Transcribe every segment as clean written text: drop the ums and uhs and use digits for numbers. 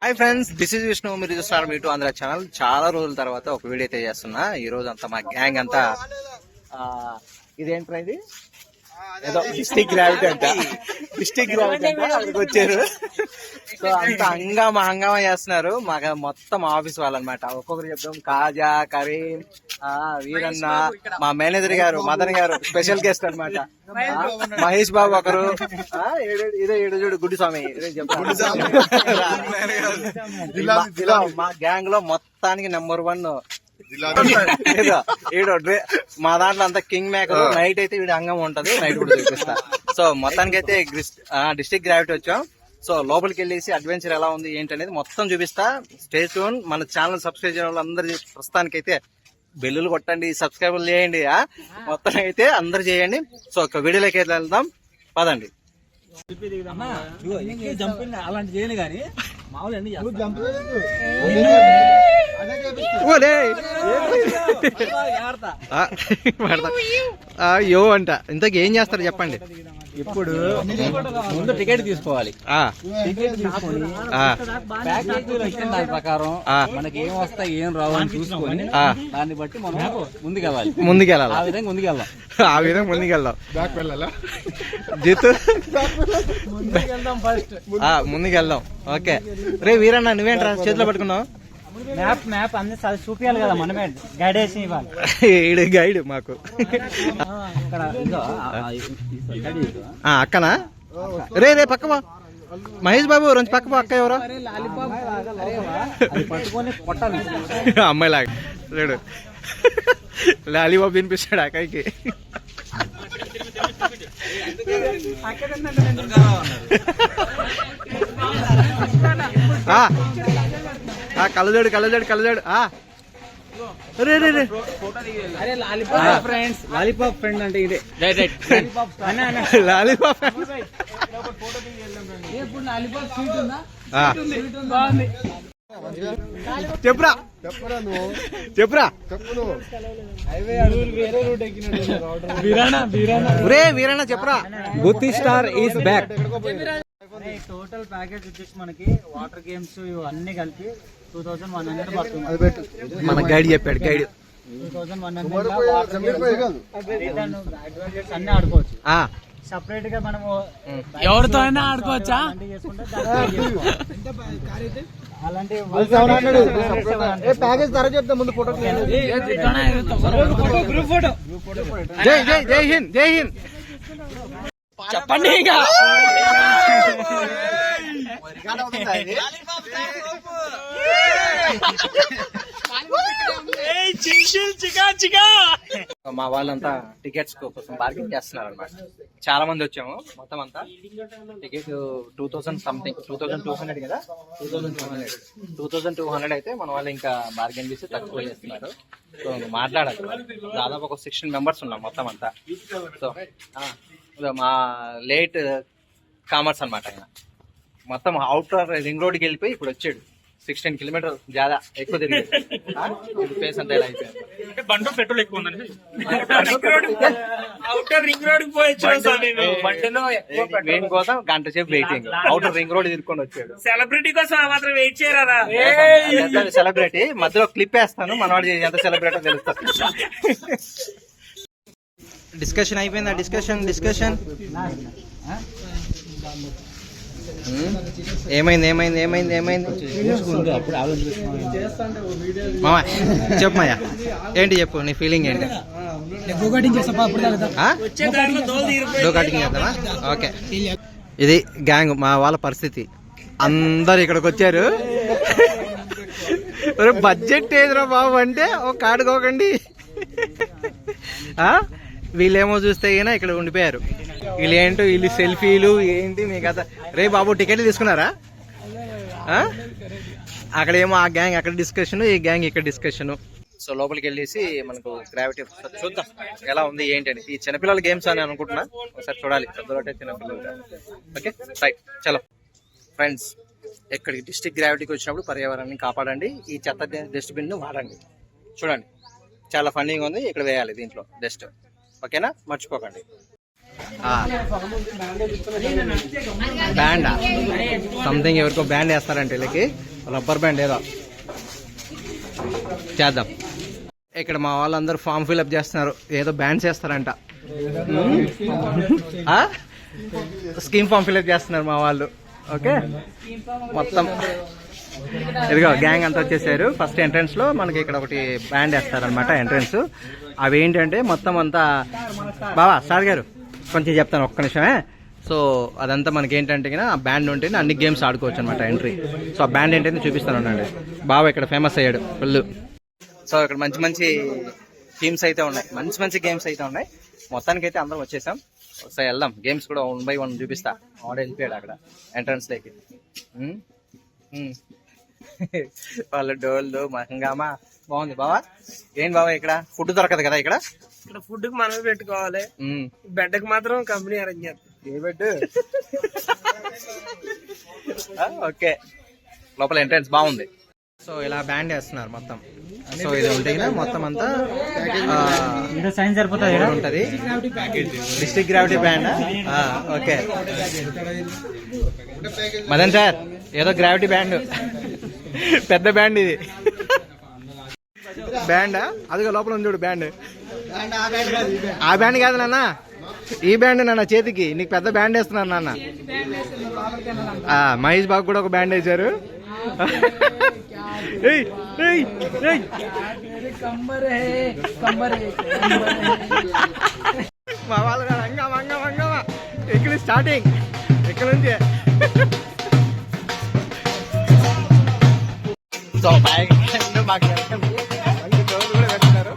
Hi friends, this is Vishnu. మీరు చూస్తున్నారు me to Andhra channel. చాలా రోజుల తర్వాత ఒక వీడియో అయితే చేస్తున్నా. ఈ రోజు అంతా మా గ్యాంగ్ అంతా ఇదేంట్రా ఇది ఏదో డిస్ట్రిక్ట్ గ్రావిటీ అంట అక్కడికి వచ్చారు. సో అంత హంగామా చేస్తున్నారు. మాకు మొత్తం ఆఫీస్ వాళ్ళు అనమాట. ఒక్కొక్కరు చెప్తాం. కాజా, కరీం, వీరన్న, మా మేనేజర్ గారు, మదన్ గారు స్పెషల్ గెస్ట్ అనమాట. మహేష్ బాబు ఒకరు, ఇదే ఏడు గుడ్డి స్వామి మా గ్యాంగ్ లో మొత్తానికి నెంబర్ 1 మా దాంట్లో అంతా కింగ్ మేకర్. నైట్ అయితే వీడి అంగం ఉంటది, నైట్ కూడా చూపిస్తా. సో మొత్తానికి అయితే డిస్ట్రిక్ట్ గ్రావిటీ వచ్చాం. సో లోపలికి వెళ్ళేసి అడ్వెంచర్ ఎలా ఉంది ఏంటి అనేది మొత్తం చూపిస్తా. Stay tune. మన ఛానల్ సబ్స్క్రైబ్ చేయడం వల్ల అందరు ప్రస్తుతానికి అయితే బెల్లులు కొట్టండి, సబ్స్క్రైబ్ చేయండి. మొత్తం అయితే అందరు చేయండి. సో ఒక వీడియోలోకి అయితే వెళ్దాం, పదండి. అలాంటి చేయను కానీ అయ్యో అంట. ఇంతకు ఏం చేస్తారు చెప్పండి. ఇప్పుడు ముందు టికెట్ తీసుకోవాలి. టికెట్ తీసుకొని దాని ప్రకారం మనకి ఏం వస్తాయి ఏం రావు అని చూసుకొని దాన్ని బట్టి మనం ముందుకెళ్ళాలి. ఆ విధంగా ముందుకెళ్దాం. జితు ముందుకెళ్దాం. ఓకే రే వీరన్న, నువ్వేంట్రా చేతిలో పట్టుకున్నావు? మ్యాప్ అన్ని చూపించాలి కదా, మనమే గైడేషన్ ఇవ్వాలి. గైడ్ మాకు అక్కనా? రే పక్కవా మహేష్ బాబు, రెండు పక్క అక్క ఎవరో అమ్మాయి లాగా లేడు. లాలీబాబు వినిపిస్తాడు అక్కడికి. కళ్ళజోడు లాలీపాప్ ఫ్రెండ్ అంటే ఇదే. లాలీపాప్ చెప్పురా వీరన్న చెప్పురా. Gutti star is back. Total package వచ్చేసి మనకి వాటర్ గేమ్స్ ఇవన్నీ కలిపి 2100 పడుతుంది. మన గైడ్ చెప్పాడు. 2100 అన్ని ఆడుకోవచ్చు. సపరేట్ గా మనము ఎవరితో అయినా ఆడుకోవచ్చా అలాంటి ప్యాకేజ్ ధర చెప్తా ముందు. Photo group photo. జై హింద్. చెప్పండి. ఇక మా వాళ్ళంతా టికెట్స్ కోసం బార్గెన్ చేస్తున్నారు అనమాట. చాలా మంది వచ్చాము. మొత్తం అంతా టికెట్ 2000 సంథింగ్, 2200 కదా, 2200 అయితే మన వాళ్ళు ఇంకా బార్గెన్ చేసి తక్కువ చేస్తున్నారు. సో మాట్లాడాలి. దాదాపు ఒక 16 మెంబర్స్ ఉన్నాం మొత్తం అంతా. సో మా లేట్ కామర్స్ అనమాట. ఆయన మొత్తం అవుటర్ రింగ్ రోడ్కి వెళ్ళిపోయి ఇప్పుడు వచ్చాడు. 16 కిలోమీటర్ జాదా ఎక్కువ తిరిగి ఫేస్ అంతా ఇలా అయిపోయింది. బండి పెట్రోల్ ఎక్కువ ఉందండి. అవుటర్ రింగ్ రోడ్ మెయిన్ కోసం గంట సేపు వెయిటింగ్. అవుటర్ రింగ్ రోడ్ తిరుక్కొని వచ్చాడు. సెలబ్రిటీ కోసం మాత్రం వెయిట్ చేయరా? సెలబ్రిటీ మధ్యలో క్లిప్ వేస్తాను, మనవాడు ఎంత సెలబ్రిటీ తెలుస్తుంది. డిస్కషన్ అయిపోయిందా? డిస్కషన్ ఏమైంది? మామా చెప్పమాయా, ఏంటి చెప్పు, నీ ఫీలింగ్ ఏంటి? చేద్దామా? ఓకే, ఇది గ్యాంగ్ మా వాళ్ళ పరిస్థితి. అందరు ఇక్కడికి వచ్చారు. బడ్జెట్ ఏదిరా బాబు అంటే ఒక ఆడుకోకండి. వీళ్ళేమో చూస్తే అయినా ఇక్కడ ఉండిపోయారు. వీళ్ళు సెల్ఫీలు ఏంటి మీ కథ? రే బాబు టికెట్లు తీసుకున్నారా? అక్కడేమో ఆ గ్యాంగ్ అక్కడ డిస్కషన్, ఈ గ్యాంగ్ ఇక్కడ డిస్కషన్. సో లోపలికి వెళ్ళేసి మనకు గ్రావిటీ చూద్దాం ఎలా ఉంది ఏంటి అని. ఈ చిన్నపిల్లల గేమ్స్ అని అనుకుంటున్నా, ఒకసారి చూడాలి. పెద్దలోటే చిన్నపిల్లలు. ఓకే రైట్, చలో ఫ్రెండ్స్. ఇక్కడికి డిస్ట్రిక్ట్ గ్రావిటీకి వచ్చినప్పుడు పర్యావరణాన్ని కాపాడండి. ఈ చెత్త డస్ట్బిన్ వాడండి. చూడండి చాలా ఫన్నీగా ఉంది. ఇక్కడ వేయాలి దీంట్లో డస్ట్. ఓకేనా? మర్చిపోకండి. బ్యాండా సంథింగ్ ఎవరికో బ్యాండ్ వేస్తారంటే వీళ్ళకి రబ్బర్ బ్యాండ్ ఏదో చేద్దాం. ఇక్కడ మా వాళ్ళందరూ ఫామ్ ఫిల్అప్ చేస్తున్నారు, ఏదో బ్యాండ్స్ వేస్తారంట. స్కీమ్ ఫామ్ ఫిల్అప్ చేస్తున్నారు మా వాళ్ళు. ఓకే మొత్తం ఇదిగో గ్యాంగ్ అంతా వచ్చేసారు. ఫస్ట్ ఎంట్రన్స్ లో మనకి ఇక్కడ ఒకటి బ్యాండ్ వేస్తారనమాట ఎంట్రన్స్. అవి ఏంటంటే మొత్తం అంతా బావా సార్ గారు కొంచెం చెప్తాను ఒక్క నిమిషమే. సో అదంతా మనకి ఏంటంటే ఆ బ్యాండ్ ఉంటేనే అన్ని గేమ్స్ ఆడుకోవచ్చు అనమాట ఎంట్రీ. సో ఆ బ్యాండ్ ఏంటంటే చూపిస్తాను ఉండండి. బావ ఇక్కడ ఫేమస్ అయ్యాడు ఫుల్. సో ఇక్కడ మంచి మంచి టీమ్స్ అయితే ఉన్నాయి, మంచి మంచి గేమ్స్ అయితే ఉన్నాయి. మొత్తానికి అయితే అందరం వచ్చేసాం. సో వెళ్దాం, గేమ్స్ కూడా 1 by 1 చూపిస్తా. ఆడ వెళ్ళిపోయాడు అక్కడ ఎంట్రన్స్ లోకి. వాళ్ళ డోళ్ళు హంగామా బాగుంది. బావా ఏం బావా ఇక్కడ ఫుడ్ దొరకదు కదా? ఇక్కడ ఫుడ్ కి మనమే పెట్టుకోవాలి, బెడ్ కి మాత్రం కంపెనీ అరేంజ్ చేస్తారు. ఏ బెడ్? ఓకే లోపల ఎంట్రన్స్ బాగుంది. సో ఇలా బ్యాండ్ వేస్తున్నారు మొత్తం. సో ఇది ఉంటే మొత్తం అంతా ఉంటది. District gravity band. Okay Madan sir ఏదో గ్రావిటీ బ్యాండ్, పెద్ద బ్యాండ్ ఇది. బ్యాండా? అదిగో లోపల ఉంది చూడు బ్యాండ్. ఆ బ్యాండ్ కాదు నాన్న, ఈ బ్యాండ్ నాన్న చేతికి. నీకు పెద్ద బ్యాండ్ వేస్తున్నారు నాన్న. మహేష్ బాబు కూడా ఒక బ్యాండ్ వేశారు. మా వాళ్ళు హంగామా హంగామా హంగామా. ఇక్కడ స్టార్టింగ్ ఇక్కడ నుంచి. సో బ్యాగ్ మాకు మంచి డోర్లు కూడా పెట్టున్నారు.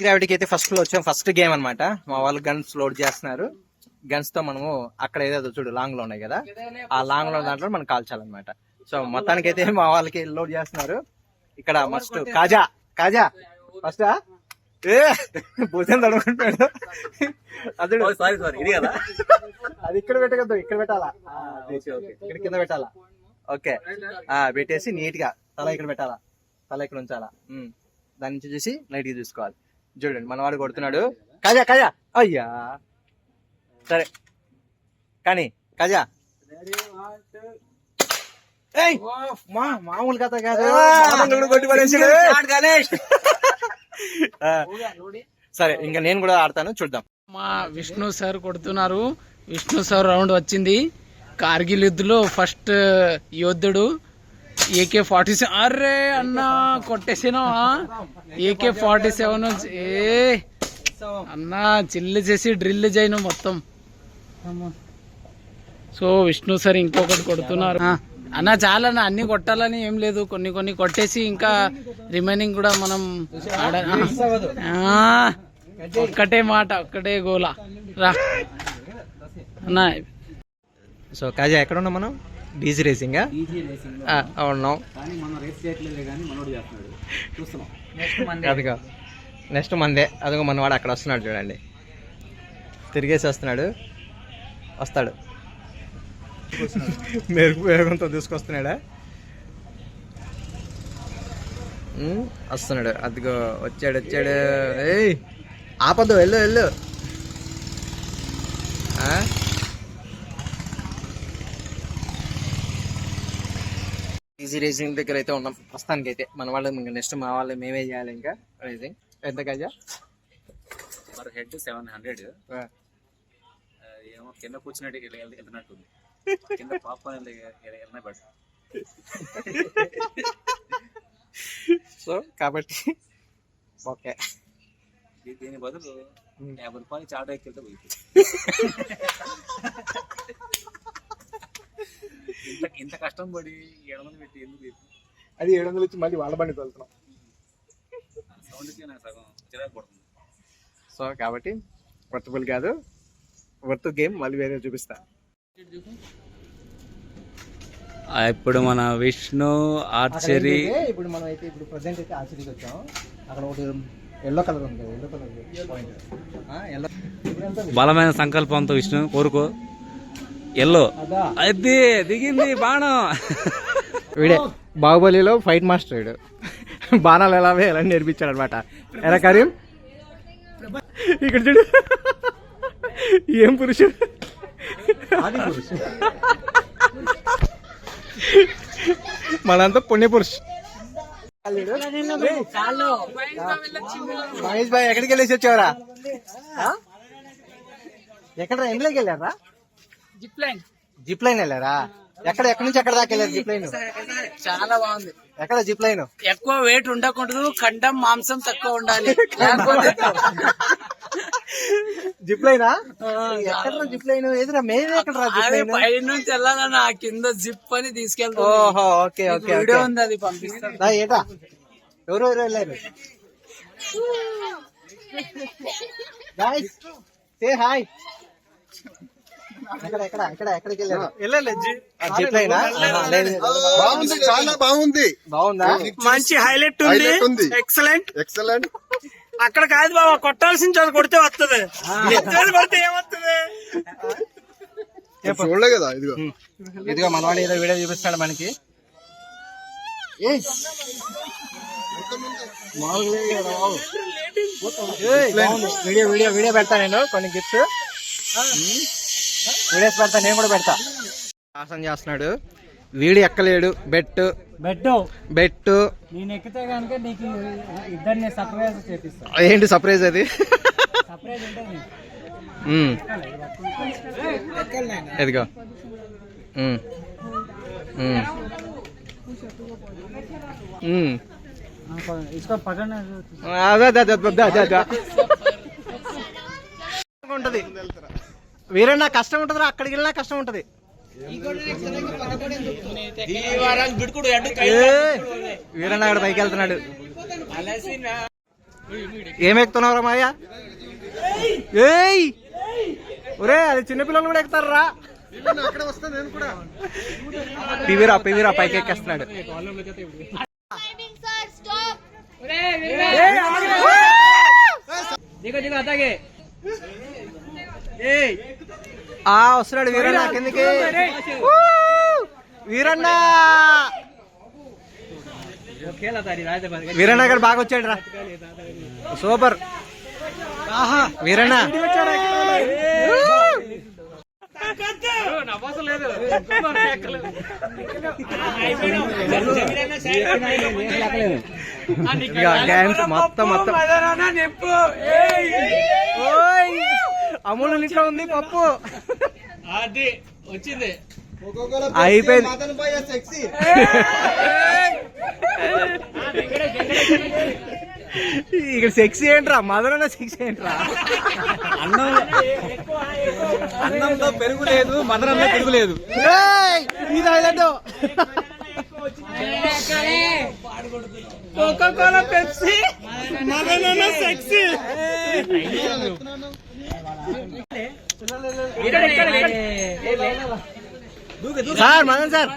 గ్రావిటీకి అయితే ఫస్ట్ లో వచ్చాం. ఫస్ట్ గేమ్ అన్నమాట. మా వాళ్ళు గన్స్ లోడ్ చేస్తున్నారు. గన్స్ తో మనము అక్కడ ఏదో చూడు లాంగ్ లో ఉన్నాయి కదా, ఆ లాంగ్ లో దాంట్లో మనం కాల్చాలన్నమాట. సో మొత్తానికి అయితే మా వాళ్ళకి లోడ్ చేస్తున్నారు. ఇక్కడ మస్ట్ కాజా కాజా ఫస్ట్ భుజం తడుకుంటాడు. అది సారీ ఇది కదా, అది ఇక్కడ పెట్టగద్దు, ఇక్కడ పెట్టాలా, ఇక్కడ కింద పెట్టాలా. ఓకే పెట్టేసి నీట్ గా తల ఇక్కడ పెట్టాలా, తల ఇక్కడ ఉంచాలా. దాని నుంచి చూసి లైట్ గా చూసుకోవాలి. చూడండి మనవాడు కొడుతున్నాడు. కాజా కాజా అయ్యా సరే కానీ కాజా మామూలు కథ కాదు. సరే ఇంకా నేను కూడా ఆడతాను, చూద్దాం. మా విష్ణు సార్ కొడుతున్నారు. విష్ణు సార్ రౌండ్ వచ్చింది. కార్గిల్ యుద్ధలో ఫస్ట్ యోధుడు. AK-47. అరే అన్నా కొట్టేసినావా? AK-47 అన్నా చిల్లు చేసి డ్రిల్ చేయను మొత్తం. సో విష్ణు సార్ ఇంకొకటి కొడుతున్నారు. అన్నా చాలా అన్ని కొట్టాలని ఏం లేదు, కొన్ని కొన్ని కొట్టేసి ఇంకా రిమైనింగ్ కూడా మనం ఒక్కటే మాట ఒక్కటే గోలా రా అన్నా. సో కాజా ఎక్కడ ఉన్నాం మనం? డీజీ రేసింగ్ ఉన్నాం. అదిగో నెక్స్ట్ మందే. అదిగో మనవాడు అక్కడ వస్తున్నాడు చూడండి, తిరిగేసి వస్తున్నాడు. వస్తాడు మెరుగు వేగంతో తీసుకొస్తున్నాడా? వస్తున్నాడు. అదిగో వచ్చాడు వచ్చాడు. ఏయ్ ఆపద్దు, వెళ్ళు వెళ్ళు. ఈజీ రేసింగ్ దగ్గర అయితే ఉన్నాం ప్రస్తుతానికి అయితే. మన వాళ్ళు ఇంకా నెక్స్ట్ మా వాళ్ళు మేమే చేయాలి ఇంకా రేసింగ్. ఎంత కాజా? Per head 700. ఏమో కింద కూర్చున్నట్టు వెళ్తున్నట్టుంది. కింద పాప్కార్న్ వెళ్ళిన బట్ సో కాబట్టి ఓకే దీని బదులు 50 రూపాయలు చాట ఎక్కితే పోయింది. ఇంత కష్టం పడి 700 పెట్టి ఎందుకు అది 700 ఇచ్చి మళ్ళీ వాళ్ళ బండి వెళ్తున్నాం. సౌండ్కి నాకు సగం చిరాకు పడుతుంది. సో కాబట్టి వర్తబుల్ కాదు, వర్త్ గేమ్ మళ్ళీ వేరే చూపిస్తా. ఇప్పుడు మన విష్ణు ఆర్చరీ ఇప్పుడు మనం అయితే ఇప్పుడు ప్రెసెంట్ అయితే ఆర్చరీకి వచ్చాం. అక్కడ ఒకటి ఎల్లో కలర్ ఉంది, ఎల్లో కలర్ పాయింట్. బలమైన సంకల్పంతో విష్ణు కోరుకో. ఎల్లో అది దిగింది బాణం. వీడే బాహుబలిలో ఫైట్ మాస్టర్ వీడు. బాణాలు ఎలా వేయాలని నేర్పించాడు అనమాట. ఎలా కరీం ఇక్కడ చూడు, ఏం పురుషుడు. మనంతా పుణ్య పురుషు. మహేష్ భాయ్ ఎక్కడికి వెళ్ళేసి వచ్చావరా? ఎక్కడ ఎండ్లోకి వెళ్ళారా? జిప్ లైన్ వెళ్ళారా? ఎక్కడి నుంచి ఎక్కడ దాకా వెళ్ళారు జిప్ లైన్? చాలా బాగుంది. ఎక్కడ జిప్ లైన్? ఎక్కువ వెయిట్ ఉండకూడదు, ఖండం మాంసం తక్కువ ఉండాలి. లేకపోతే జిప్ లైనా? ఎక్కడ జిప్ లైన్? ఎదురా మేమే ఎక్కడ జిప్ లైన్? పై నుంచి వెళ్ళాలని ఆ కింద జిప్ అని తీసుకెళ్తా. ఓహో ఓకే ఓకే. వీడియో ఉంది, అది పంపిస్తాను. ఏటా ఎవరెవరు వెళ్ళారు? Say hi. ఎక్కడికి వెళ్ళారు? జిప్ లైనా? చాలా బాగుంది. బాగుందా? మంచి హైలైట్ ఉంది. ఎక్సలెంట్. అక్కడ కాదు బాబా, కొట్టాల్సిన చోట కొడితే వస్తుంది. కొడితే ఏమొస్తుంది? చూడలే కదా. ఇదిగో మనవాడు ఏదో వీడియో చూపిస్తాడు మనకి. వీడియో పెడతా నేను, కొన్ని గిఫ్ట్స్ వీడియోస్ పెడతా, నేను కూడా పెడతా. ఆసనం చేస్తున్నాడు వీడు, ఎక్కలేడు. బెట్ నేను ఎక్కితే కనుక నీకు ఇద్దరిని సర్ప్రైజ్ చేపిస్తా. ఏంటి సర్ప్రైజ్ అది? సర్ప్రైజ్ ఉంటుంది. ఎదిగో ఉంటది. వీరన్నా కష్టం ఉంటదిరా, అక్కడికి వెళ్ళినా కష్టం ఉంటది. వీరన్న అక్కడ పైకి వెళ్తున్నాడు. ఏమెక్కుతున్నావురా మాయా? ఏయ్ ఒరే, అది చిన్నపిల్లలు కూడా ఎక్కుతారా? పివిరా పైకి ఎక్కేస్తున్నాడు. వస్తున్నాడు వీరన్న కిందకి. వీరన్న గారు బాగా వచ్చాడు రా, సూపర్. వీరన్న డ్యాన్స్ మొత్తం అమూలు ఇంట్లో ఉంది పప్పు. అది వచ్చింది, అయిపోయింది. ఇక్కడ సెక్సీ ఏంట్రా? మదన సెక్సీ ఏంట్రా? అన్నంలో పెరుగు లేదు, మదనంలో పెరుగు లేదు. ఇది highlight. Coca cola, Pepsi, Madana sexy. Sir Madan sir,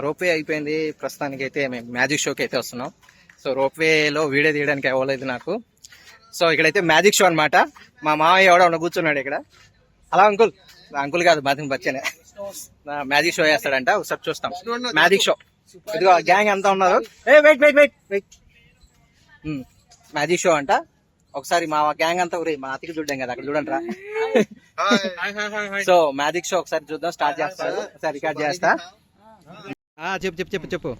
ropeway అయిపోయింది. ప్రస్తుతానికి అయితే మేము మ్యాజిక్ షోకి అయితే వస్తున్నాం. సో రోప్వేలో వీడియో తీయడానికి అవ్వలేదు నాకు. సో ఇక్కడైతే మ్యాజిక్ షో అనమాట. మా మామయ్య ఎవడో కూర్చున్నాడు ఇక్కడ. అలా అంకుల్ కాదు, బాతింగ్ బచ్చనే. మ్యాజిక్ షో చేస్తాడంట, ఒకసారి చూస్తాం. Magic show. ఇదిగో గ్యాంగ్ అంతా ఉన్నారు. వెయిట్. మ్యాజిక్ షో అంట. ఒకసారి మా గ్యాంగ్ అంతా మా అతికి చూడ్డాం కదా, అక్కడ చూడండి రా. సో మ్యాజిక్ షో ఒకసారి చూద్దాం. స్టార్ట్ చేస్తాడు, ఒకసారి రికార్డ్ చేస్తా. చెప్పు.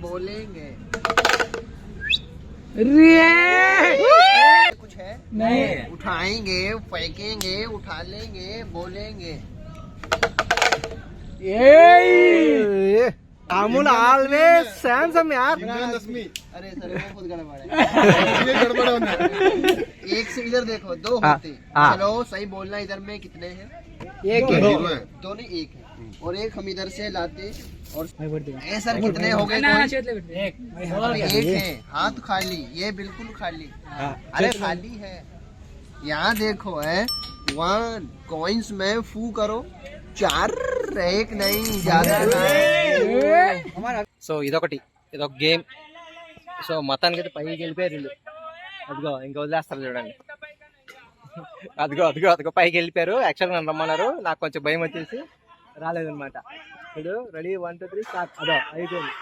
बोलेंगे कुछ है नहीं, उठाएंगे, फेंकेंगे, उठा लेंगे, बोलेंगे. अमूल ऑलवेज सैमसम यार। अरे सर वो खुद गड़बड़ है। एक से इधर देखो, दो होते। चलो सही बोलना, इधर में कितने हैं? एक है, दोनों एक है, और एक हम इधर से लाते। और ए सर कितने हो गए? एक है, हाथ खाली, ये बिल्कुल खाली। अरे खाली है, यहाँ देखो है 1 कॉइन्स में फू करो 4, एक नहीं ज्यादा। సో ఇదొక గేమ్. సో మొత్తానికి అయితే పైకి వెళ్ళిపోయారు వీళ్ళు. అదిగో ఇంకా వదిలేస్తారు చూడండి. అదిగో పైకి వెళ్ళిపోయారు. యాక్చువల్గా నన్ను రమ్మన్నారు, నాకు కొంచెం భయం వచ్చేసి రాలేదన్నమాట. ఇప్పుడు రెడీ 1 2 3 స్టార్ట్. అదో అయిపోయింది.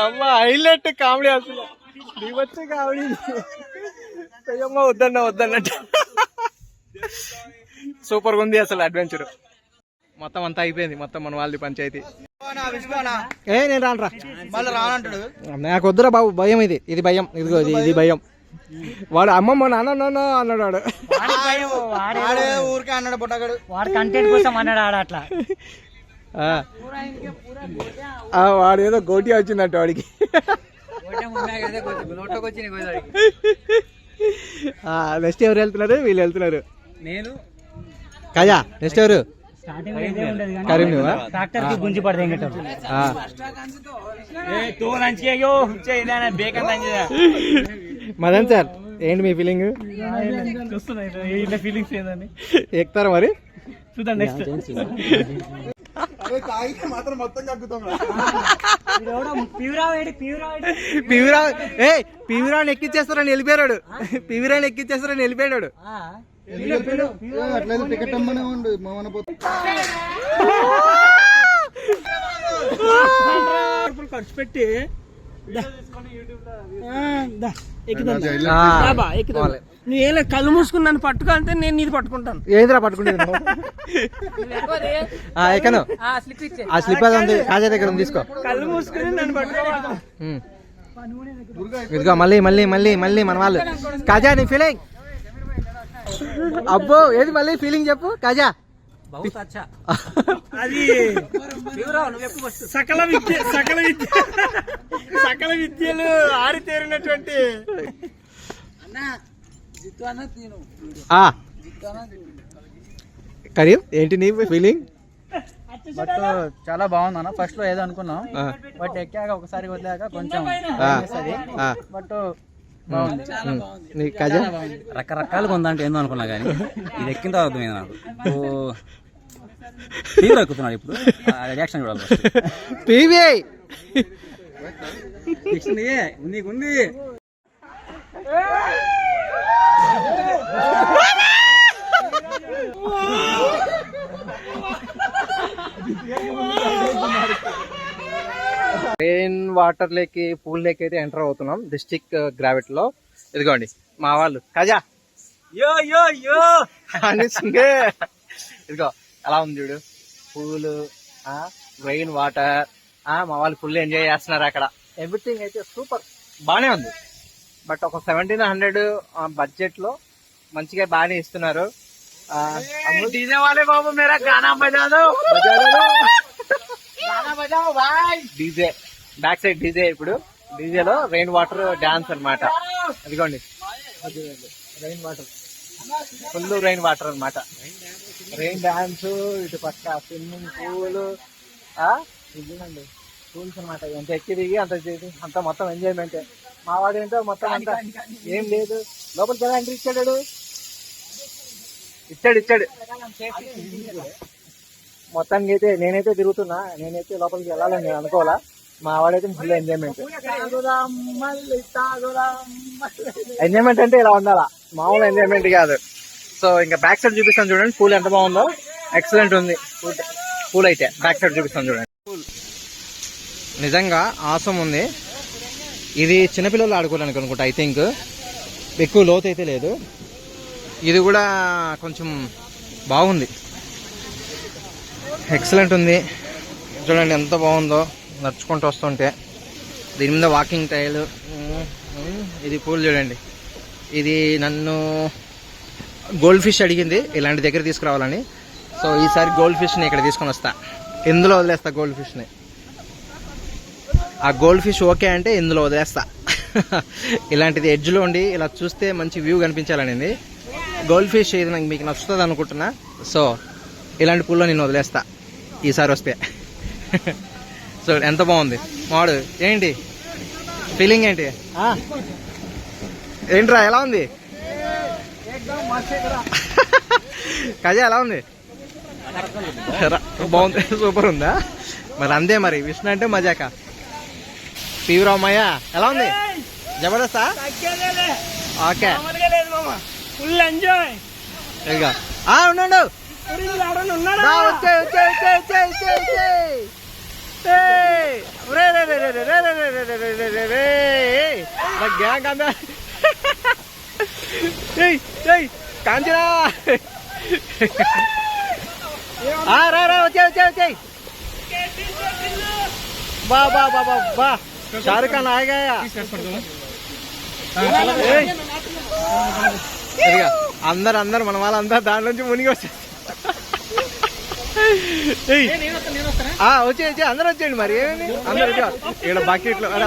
అమ్మ హైలైట్ కామెడీ అసలు వచ్చే కామెడీ. అమ్మ వద్దన్నట్టు సూపర్ గా ఉంది అసలు అడ్వెంచర్. మొత్తం అంతా అయిపోయింది, మొత్తం మన వాళ్ళది పంచాయతీ. నేను రానరా, రానంటాడు. నాకు వద్దురా బాబు, భయం ఇది భయం. ఇదిగో ఇది భయం. వాడు అమ్మమ్మ నాన్న అన్నాడు. వాడు ఊరికే అన్నాడు బుట్టగాడు. వాడు కంటెంట్ కోసం అన్నాడు ఆడ అట్లా. వాడు ఏదో గోటి వచ్చిందంట వాడికి. నెక్స్ట్ ఎవరు వెళ్తున్నారు? వీళ్ళు వెళ్తున్నారు. నేను కాజా నెక్స్ట్ ఎవరు? కరీం నువ్వా? ట్రాక్టర్ కి గుంజి పడదే మదన్ సార్ ఏంటి మీ ఫీలింగ్? ఫీలింగ్స్ ఏందని ఎక్కుతారా మరి? చూద్దాం నెక్స్ట్. పివిరాని ఎక్కిచ్చేస్తారని వెళ్ళిపోయాడు. అట్లయితే టికెట్ అమ్మనే ఉండు మన ఖర్చు పెట్టి నువ్వు కళ్ళు మూసుకుని నన్ను పట్టుకో అంటే నేను నీది పట్టుకుంటాను. ఏంద్రా పట్టుకుంటుంది? ఎక్కను ఆ స్లిప్ అది ఉంది కాజా దగ్గర ఉంది, తీసుకో. కళ్ళు మూసుకుని నన్ను పట్టుకో. ఇదిగో మళ్ళీ మన వాళ్ళు. కాజా నీ ఫీలింగ్? అబ్బో ఏది మళ్ళీ ఫీలింగ్ చెప్పు కాజా. అది సకల విద్యలు ఆరితేరినటువంటి కరీం ఏంటి నీ ఫీలింగ్? బట్ చాలా బాగుంది అన్న. ఫస్ట్ లో ఏదో అనుకున్నాం, బట్ ఎక్కాక ఒకసారి వదిలేక కొంచెం బట్ బాగుంది. రకరకాలుగా ఉందంటే ఏందో అనుకున్నా కానీ ఇది ఎక్కిన తర్వాత అర్థమైంది నాకు. తీవ్ర ఎక్కుతున్నాడు ఇప్పుడు, రియాక్షన్ చూడాలి. పీవీఐ నీకుంది. రెయిన్ వాటర్ లేకి పూల్ లేక్ అయితే ఎంటర్ అవుతున్నాం డిస్ట్రిక్ట్ గ్రావిటీలో. ఇదిగోండి మా వాళ్ళు కాజా. ఇదిగో ఎలా ఉంది చూడు పూలు, రెయిన్ వాటర్. మా వాళ్ళు ఫుల్ ఎంజాయ్ చేస్తున్నారు అక్కడ. ఎవ్రీథింగ్ అయితే సూపర్ బానే ఉంది. బట్ ఒక 1700 బడ్జెట్ లో మంచిగా బాగానే ఇస్తున్నారు. డీజే వాలే బాబు మేరా గానా బజాదో. DJ back side DJ. ఇప్పుడు డీజేలో రెయిన్ వాటర్ డాన్స్ అన్నమాట. అదిగోండి rain water, full rain water అన్నమాట. రెయిన్ డాన్స్, ఇటు పక్క స్విమ్మింగ్ పూల్, ఇదిగోండి పూల్స్ అన్నమాట. ఎంత ఎక్కి దిగి అంత మొత్తం ఎంజాయ్మెంట్. మా వాడు ఏంటో మొత్తం అంతా ఏం లేదు. లోపలికి ఎలా ఎంట్రీ ఇచ్చాడు? మొత్తానికి అయితే నేనైతే తిరుగుతున్నా. నేనైతే లోపలికి వెళ్ళాలని నేను అనుకోవాలా. మా వాడైతే ఫుల్ ఎంజాయ్మెంట్. ఎంజాయ్మెంట్ అంటే ఇలా ఉండాలా, మామూలు ఎంజాయ్మెంట్ కాదు. సో ఇంకా బ్యాక్ సైడ్ చూపిస్తాను చూడండి పూల్ ఎంత బాగుందో. ఎక్సలెంట్ ఉంది పూల్ అయితే. బ్యాక్ సైడ్ చూపిస్తాను చూడండి. నిజంగా ఆసమ్ ఉంది. ఇది చిన్నపిల్లలు ఆడుకోవడానికి అనుకుంటా. ఐ థింక్ ఎక్కువ లోతు అయితే లేదు. ఇది కూడా కొంచెం బాగుంది, ఎక్సలెంట్ ఉంది. చూడండి ఎంత బాగుందో నడుచుకుంటూ వస్తుంటే. దీని మీద వాకింగ్ టైల్. ఇది పూల్ చూడండి. ఇది నన్ను గోల్డ్ ఫిష్ అడిగింది ఇలాంటి దగ్గర తీసుకురావాలని. సో ఈసారి గోల్డ్ ఫిష్ని ఇక్కడ తీసుకొని వస్తా, ఇందులో వదిలేస్తా గోల్డ్ ఫిష్ని. ఆ గోల్డ్ ఫిష్ ఓకే అంటే ఇందులో వదిలేస్తా. ఇలాంటిది ఎడ్జ్లో ఉండి ఇలా చూస్తే మంచి వ్యూ కనిపించాలనేది. గోల్డ్ ఫిష్ ఇది నాకు మీకు నచ్చుతుంది అనుకుంటున్నా. సో ఇలాంటి పూల్లో నేను వదిలేస్తా ఈసారి వస్తే. సో ఎంత బాగుంది మాడు. ఏంటి ఫీలింగ్ ఏంటి? ఏంట్రా ఎలా ఉంది? కజా ఎలా ఉంది? బాగుంది, సూపర్ ఉందా? మరి అందే మరి విష్ణు అంటే మజాక. పీవరామయ్య ఎలా ఉంది? జబర్దస్తా? Okay full enjoy. ఇక ఉండు, కాంచనా వచ్చే. బా బా బా బా బా, షారుఖ్ ఖాన్ ఆ గయా. అందరు మన వాళ్ళంతా దాని నుంచి మునిగి వచ్చారు. వచ్చే అందరూ వచ్చేయండి మరి. ఏమైంది అందరు వచ్చా. ఇక్కడ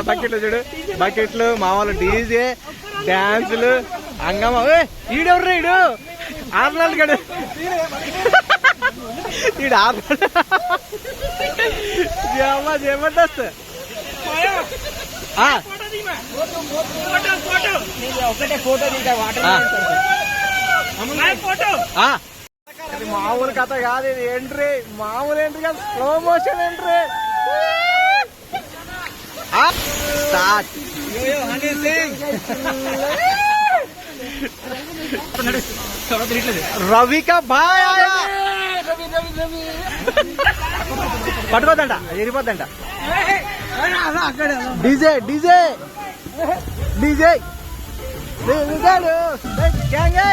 బకెట్లు చూడు, బకెట్లు మామూలు డీజే డాన్సులు హంగామా. ఈడెవర్రా ఈడు? ఆర్నాల్ గడు ఈడు ఆర్నాల్. జబర్దస్త్. మామూలు కథ కాదు ఇది. ఎంట్రీ మామూలు ఎంట్రీ కాదు, slow motion entry. Start. Ravi కా భాయ్ ఆయా. పట్టుకోద్దంట, ఎరిపోద్దంట. DJ DJ DJ gang.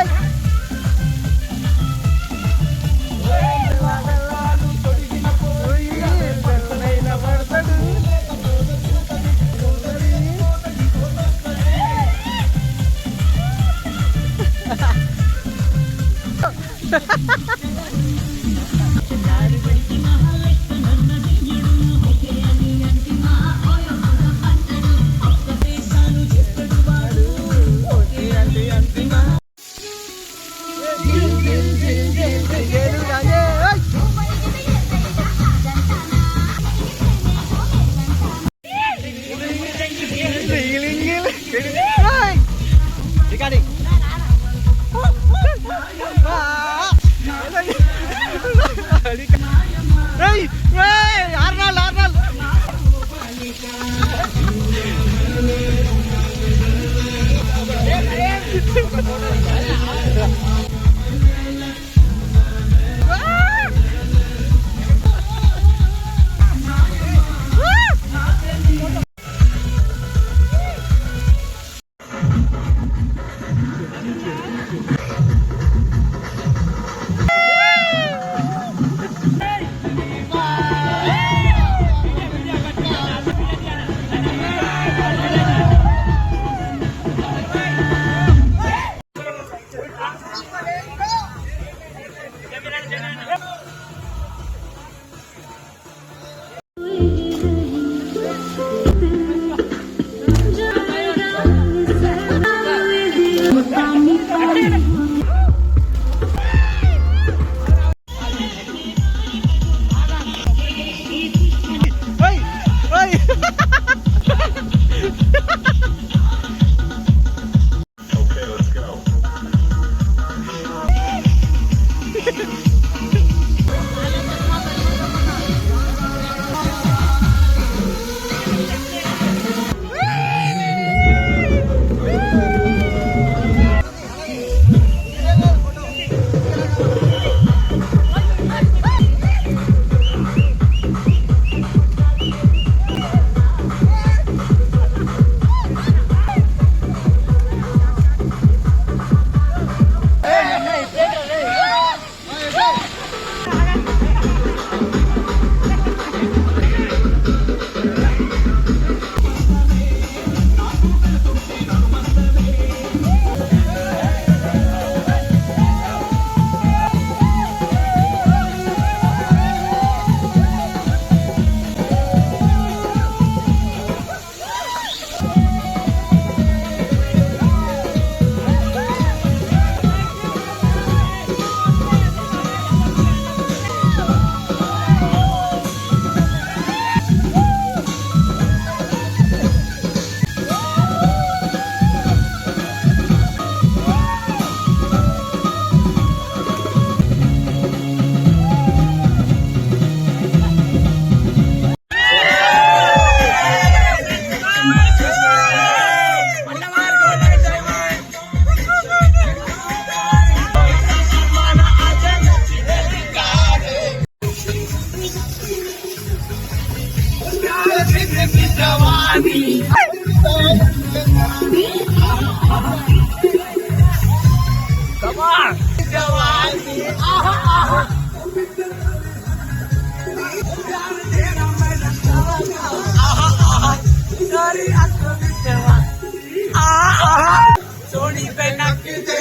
सोनी पे नक दे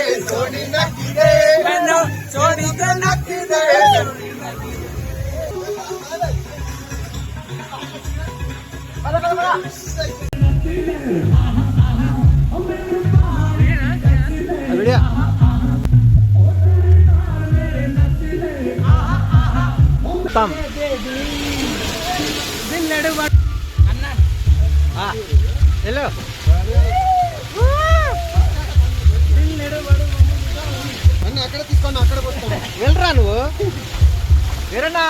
मैंने सोनी पे नक दे హలో అన్న అక్కడ తీసుకోండి, అక్కడ పోతాను. వెళ్ళరా నువ్వు వీరన్నా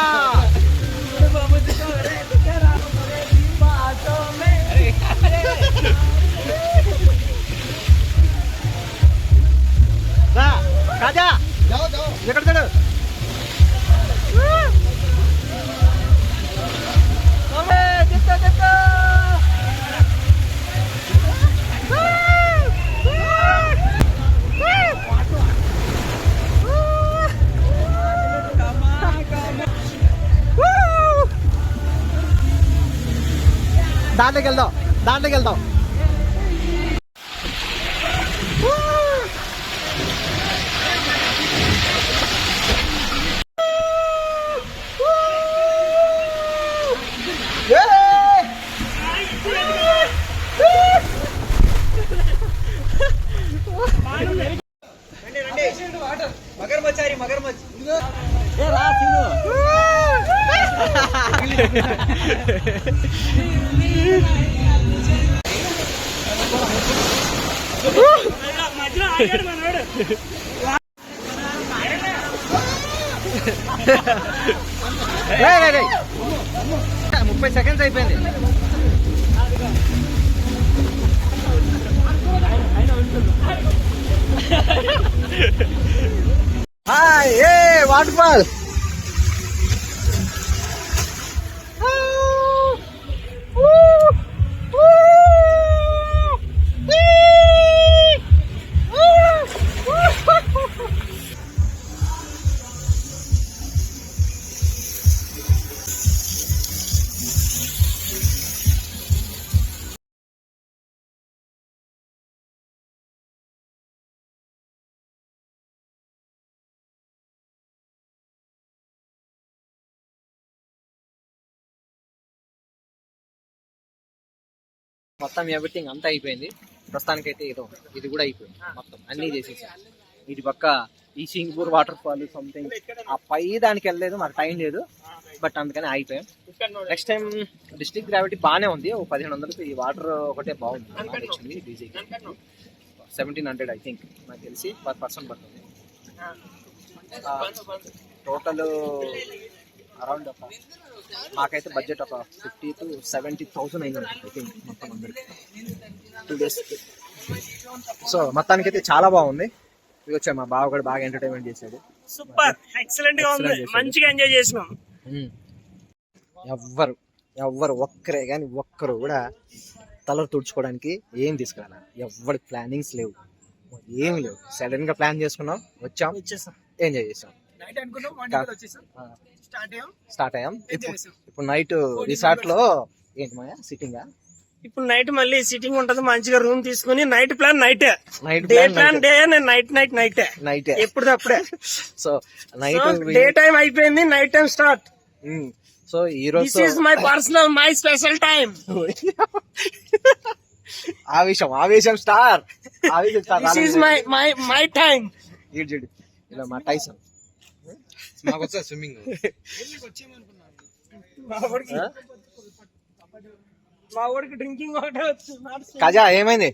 రా, కాజా జాओ जाओ ఎక్కడ చూడు దాంట్లోకి వెళ్దాం, దాంట్లోకి వెళ్దాం. రేయ్, రేయ్, రేయ్. 30 సెకండ్స్ అయిపోయింది. హాయ్, ఏ వాటర్ ఫాల్. మొత్తం ఎవ్రీథింగ్ అంతా అయిపోయింది. ప్రస్తుతానికైతే ఇది కూడా అయిపోయింది. మొత్తం అన్నీ చేసేసాం. ఇటు పక్క ఈ సింగపూర్ వాటర్ ఫాల్ సంథింగ్ ఆ పై దానికి వెళ్ళలేదు, మాకు టైం లేదు. బట్ అందుకని అయిపోయాం. నెక్స్ట్ టైం డిస్ట్రిక్ట్ గ్రావిటీ బాగానే ఉంది. 1500 ఈ వాటర్ ఒకటే బాగుంది. వచ్చింది డీజీ 1700 ఐ థింక్ నాకు తెలిసి పర్ పర్సన్ పడుతుంది. టోటల్ అరౌండ్ మాకైతే బడ్జెట్ ఒక 50,000 to 70,000 అయింది ఐ థింక్ మొత్తం అందరికి 2 days. సో మొత్తానికైతే చాలా బాగుంది. ఇది వచ్చా మా బావ కూడా బాగా ఎంటర్టైన్మెంట్ చేశాడు. సూపర్ ఎక్సలెంట్ గా ఉంది, మంచిగా ఎంజాయ్ చేసినాం. ఎవ్వరు ఒక్కరే కానీ ఒక్కరు కూడా తలలు తుడుచుకోవడానికి ఏం తీసుకురాలి. ఎవ్వరి ప్లానింగ్స్ లేవు, ఏమి లేవు. సడన్ గా ప్లాన్ చేసుకున్నాం, వచ్చాం, ఎంజాయ్ చేసాం. స్టార్ట్ అయ్యాం. ఇప్పుడు నైట్ రిసార్ట్ లో ఏంటి మాయా సిట్టింగ్. ఇప్పుడు నైట్ మళ్ళీ సిట్టింగ్ ఉంటది, మంచిగా రూమ్ తీసుకుని నైట్ ప్లాన్ నైటే, night day plan day, night ఎప్పుడు అప్పుడే. సో నైట్ డే టైం అయిపోయింది, నైట్ టైం స్టార్ట్. సో ఈ రోజు this is my personal, my special time. Aavesham star. This is my time. ఇలా మా టైసన్ స్విమ్మింగ్ మా ఊరికి డ్రింకింగ్ ఒకటే వచ్చింది. కాజా ఏమైంది?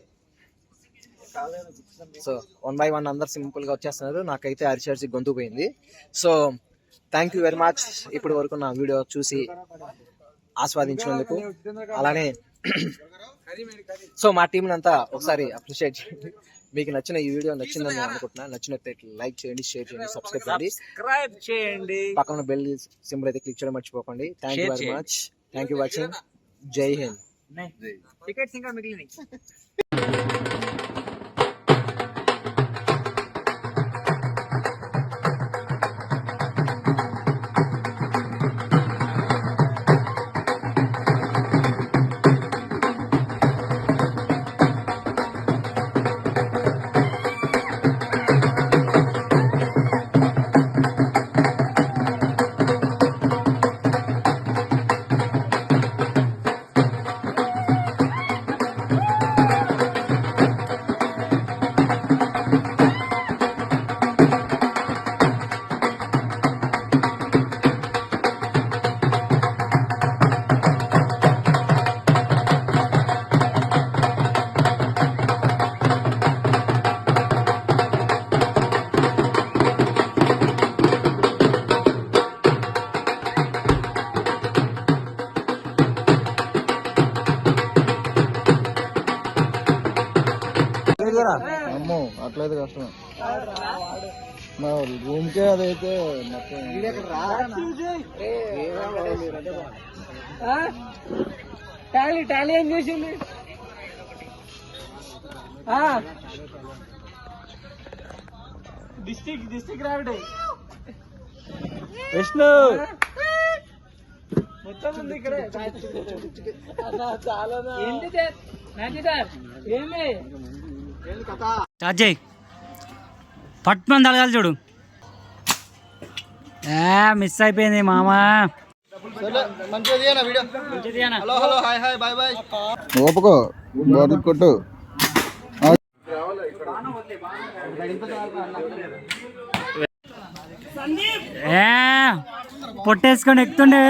సో 1 by 1 అందరు సింపుల్ గా వచ్చేస్తున్నారు. నాకైతే అరిచి గొంతు పోయింది. So thank you very much ఇప్పటి వరకు నా వీడియో చూసి ఆస్వాదించినందుకు. అలానే సో మా టీం అంతా ఒకసారి అప్రిషియేట్ చేయండి. మీకు నచ్చిన ఈ వీడియో నచ్చిందని నేను అనుకుంటున్నా. నచ్చినట్లయితే లైక్ చేయండి, షేర్ చేయండి, సబ్స్క్రైబ్ చేయండి. పక్కన బెల్ సింబల్ అయితే క్లిక్ చేయడం మర్చిపోకండి. Thank you very much. Thank you watching. జై హింద్. టికెట్స్ ఇంకా మిగిలినాయి. అమ్మో అట్లయితే కష్టం. మా రూమ్ కే అదైతే మొత్తం టాలీ ఏం చేసింది? డిస్ట్రిక్ట్ గ్రావిటీ విష్ణు మొత్తం ఉంది ఇక్కడ. స్టార్ట్ చేయి. పట్టుమని తలగాలి చూడు. మిస్ అయిపోయింది మామా. Hello hello hi hi bye bye. ఓపుకో బాటిల్ కొట్టు. పొట్టేసుకొని ఎక్కుతుండే.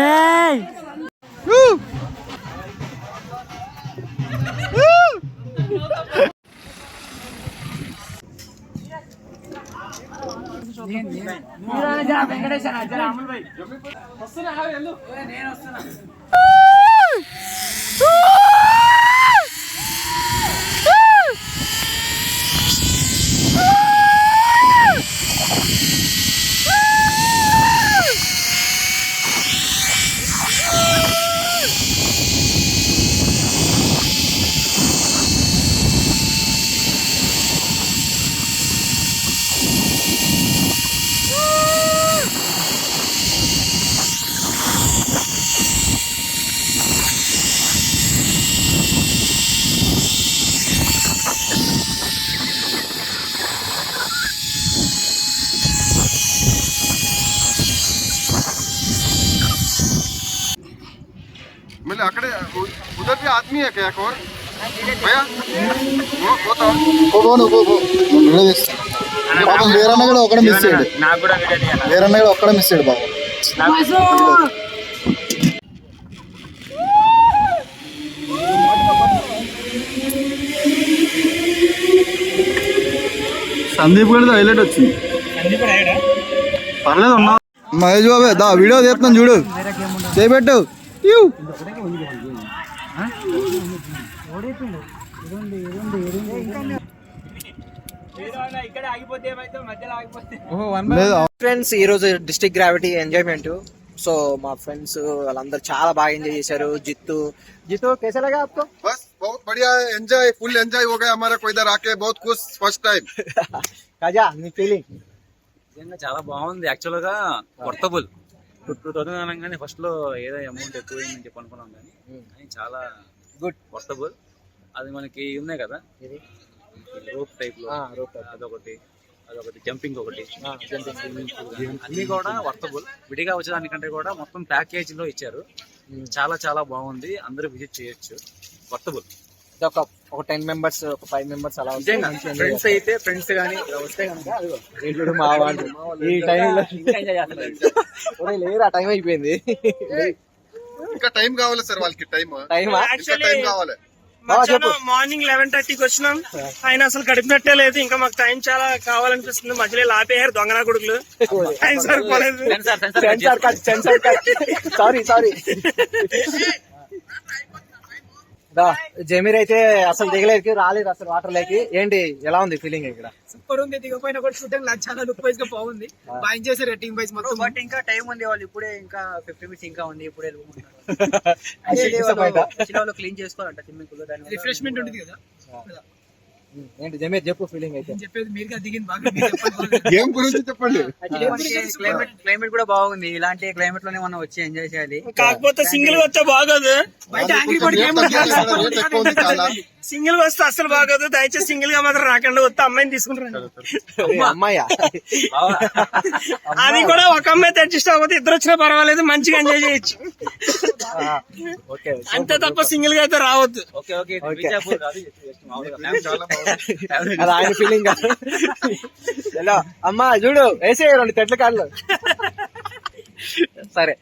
मतलब अकड़े उधर भी आदमी है क्या और भैया పాపం వేరన్న కూడా ఒక్కడ మిస్ అయ్యాడు. వేరన్న కూడా ఒక్కడ మిస్ అయ్యాడు బాబు. సందీప్ కూడా హైలైట్ వచ్చింది. పర్లేదు ఉన్నా మహేష్ బాబే దా వీడియో తీస్తున్నాను చూడు. చేపెట్టు. ఫ్రెండ్స్ ఈ రోజు డిస్ట్రిక్ట్ గ్రావిటీ ఎంజాయ్మెంట్. సో మా ఫ్రెండ్స్ వాళ్ళందరూ చాలా బాగా ఎంజాయ్ చేశారు. జిత్తు कैसा लगा आपको? बस बहुत बढ़िया है. एंजॉय फुल एंजॉय हो गया हमारा को इधर आके. बहुत खुश फर्स्ट टाइम. కాజా మీ ఫీలింగ్? నిజంగా చాలా బాగుంది. యాక్చువల్ గా వర్తబుల్ 2000 అనగానే ఫస్ట్ లో ఏదో అమౌంట్ ఎక్కువ అయిందని చెప్పి అనుకున్నాం కానీ చాలా గుడ్ వర్తబుల్. అది మనకి ఉన్నాయి కదా రోప్ టైప్ లో అదొకటి జంపింగ్ ఒకటి అన్ని కూడా వర్తబుల్. విడిగా వచ్చేదానికంటే కూడా మొత్తం ప్యాకేజ్ లో ఇచ్చారు. చాలా చాలా బాగుంది. అందరూ విజిట్ చేయొచ్చు. వర్తబుల్. ఒక 10 మెంబర్స్ ఒక 5 మెంబర్స్ అలా ఫ్రెండ్స్ అయితే ఫ్రెండ్స్ గానీ వస్తే కనుక మా వాళ్ళు ఈ టైంలో లేరు. ఆ టైం అయిపోయింది. ఇంకా టైం కావాలి సార్ వాళ్ళకి. టైం కావాలి. మార్నింగ్ 11:30కి వచ్చినాం. ఆయన అసలు గడిపినట్టే లేదు. ఇంకా మాకు టైం చాలా కావాలనిపిస్తుంది. మధ్యలో ఆపేయారు దొంగనా కొడుకులు. టైం సరిపోలేదు. సారీ జమీర్ అయితే అసలు దిగలేదు, రాలేదు అసలు వాటర్ లేకి. ఏంటి ఎలా ఉంది ఫీలింగ్ ఇక్కడ? సూపర్ ఉంది. దిగపోయినా కూడా చూడడానికి నాకు చాలా లుక్ వైజ్ గా బాగుంది. బాగా చేశారు టీమ్ వైజ్ మొత్తం. బట్ ఇంకా టైం ఉంది. వాళ్ళు ఇప్పుడే ఇంకా 50 minutes ఇంకా ఉంది. ఇప్పుడే క్లీన్ చేసుకోవాలంట స్విమ్మింగ్ పూల్. దాని రిఫ్రెష్మెంట్ ఉంటుంది కదా. ఏంటి జమీర్ చెప్పు ఫీలింగ్ అయితే? చెప్పేది మీరు దిగింది బాగా. గేమ్ గురించి చెప్పండి. క్లైమేట్ కూడా బాగుంది. ఇలాంటి క్లైమేట్ లోనే మనం వచ్చి ఎంజాయ్ చేయాలి. కాకపోతే సింగిల్ వస్తే బాగోదు. బయట సింగిల్ వస్తే అసలు బాగోదు. దయచేసి సింగిల్ గా మాత్రం రాకండి. వస్తే అమ్మాయిని తీసుకుంటారు. అమ్మాయ్యా? అది కూడా ఒక అమ్మాయి అడ్జస్ట్ అవ్వదు. ఇద్దరు వచ్చినా పర్వాలేదు. మంచిగా ఎంజాయ్ చేయొచ్చు. అంతే తప్ప సింగిల్ గా అయితే రావద్దు. అది ఆయన ఫీలింగ్. ఎలా అమ్మా చూడు వేసే 2 తెట్ల కాళ్ళు. సరే